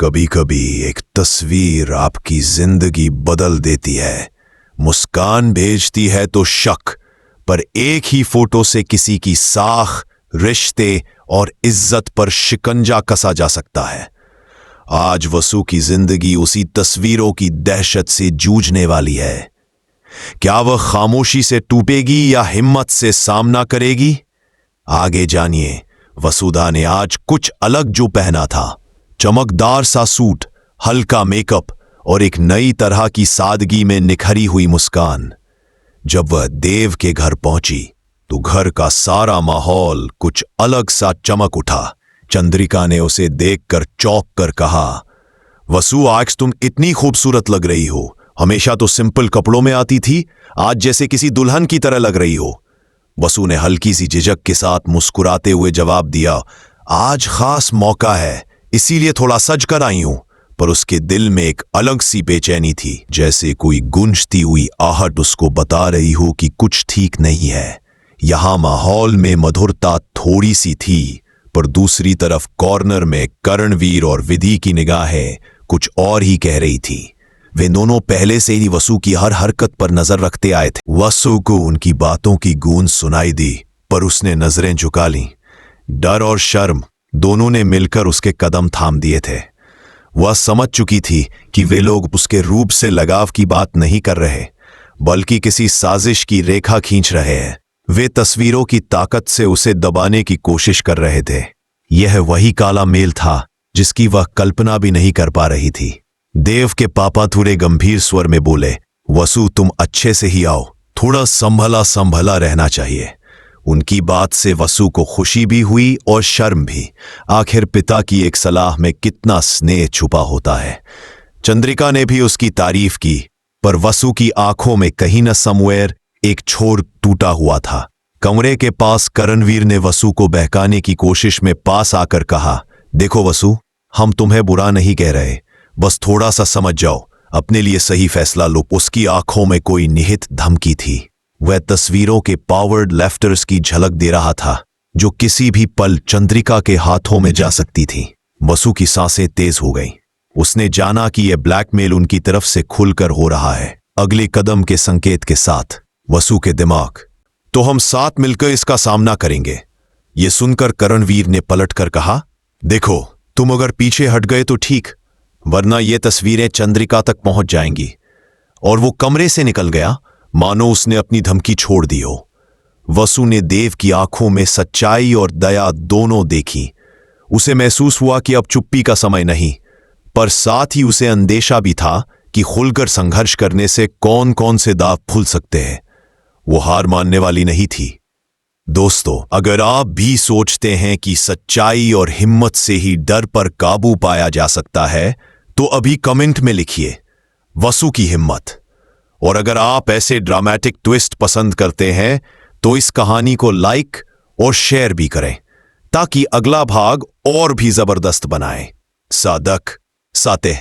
कभी कभी एक तस्वीर आपकी जिंदगी बदल देती है। मुस्कान भेजती है तो शक, पर एक ही फोटो से किसी की साख, रिश्ते और इज्जत पर शिकंजा कसा जा सकता है। आज वसु की जिंदगी उसी तस्वीरों की दहशत से जूझने वाली है। क्या वह खामोशी से टूटेगी या हिम्मत से सामना करेगी? आगे जानिए। वसुधा ने आज कुछ अलग जो पहना था, चमकदार सा सूट, हल्का मेकअप और एक नई तरह की सादगी में निखरी हुई मुस्कान। जब वह देव के घर पहुंची तो घर का सारा माहौल कुछ अलग सा चमक उठा। चंद्रिका ने उसे देखकर चौंक कर कहा, वसु, आज तुम इतनी खूबसूरत लग रही हो। हमेशा तो सिंपल कपड़ों में आती थी, आज जैसे किसी दुल्हन की तरह लग रही हो। वसु ने हल्की सी झिझक के साथ मुस्कुराते हुए जवाब दिया, आज खास मौका है, इसीलिए थोड़ा सज कर आई हूं। पर उसके दिल में एक अलग सी बेचैनी थी, जैसे कोई गूंजती हुई आहट उसको बता रही हो कि कुछ ठीक नहीं है। यहां माहौल में मधुरता थोड़ी सी थी, पर दूसरी तरफ कॉर्नर में करणवीर और विधि की निगाहें कुछ और ही कह रही थी। वे दोनों पहले से ही वसु की हर हरकत पर नजर रखते आए थे। वसु को उनकी बातों की गूंज सुनाई दी, पर उसने नजरें झुका लीं। डर और शर्म दोनों ने मिलकर उसके कदम थाम दिए थे। वह समझ चुकी थी कि वे लोग उसके रूप से लगाव की बात नहीं कर रहे, बल्कि किसी साजिश की रेखा खींच रहे हैं। वे तस्वीरों की ताकत से उसे दबाने की कोशिश कर रहे थे। यह वही काला मेल था जिसकी वह कल्पना भी नहीं कर पा रही थी। देव के पापा थोड़े गंभीर स्वर में बोले, वसु, तुम अच्छे से ही आओ, थोड़ा संभला संभला रहना चाहिए। उनकी बात से वसु को खुशी भी हुई और शर्म भी। आखिर पिता की एक सलाह में कितना स्नेह छुपा होता है। चंद्रिका ने भी उसकी तारीफ की, पर वसु की आंखों में कहीं न समवेयर एक छोर टूटा हुआ था। कमरे के पास करणवीर ने वसु को बहकाने की कोशिश में पास आकर कहा, देखो वसु, हम तुम्हें बुरा नहीं कह रहे, बस थोड़ा सा समझ जाओ, अपने लिए सही फैसला लो। उसकी आंखों में कोई निहित धमकी थी। वह तस्वीरों के पावर्ड लेफ्टर्स की झलक दे रहा था, जो किसी भी पल चंद्रिका के हाथों में जा सकती थी। वसु की सांसें तेज हो गईं। उसने जाना कि यह ब्लैकमेल उनकी तरफ से खुलकर हो रहा है। अगले कदम के संकेत के साथ वसु के दिमाग, तो हम साथ मिलकर इसका सामना करेंगे। यह सुनकर करणवीर ने पलटकर कहा, देखो, तुम अगर पीछे हट गए तो ठीक, वरना ये तस्वीरें चंद्रिका तक पहुंच जाएंगी। और वो कमरे से निकल गया मानो उसने अपनी धमकी छोड़ दी हो। वसु ने देव की आंखों में सच्चाई और दया दोनों देखी। उसे महसूस हुआ कि अब चुप्पी का समय नहीं, पर साथ ही उसे अंदेशा भी था कि खुलकर संघर्ष करने से कौन कौन से दांव खुल सकते हैं। वो हार मानने वाली नहीं थी। दोस्तों, अगर आप भी सोचते हैं कि सच्चाई और हिम्मत से ही डर पर काबू पाया जा सकता है, तो अभी कमेंट में लिखिए, वसु की हिम्मत। और अगर आप ऐसे ड्रामेटिक ट्विस्ट पसंद करते हैं तो इस कहानी को लाइक और शेयर भी करें, ताकि अगला भाग और भी जबरदस्त बनाए। सादक साते।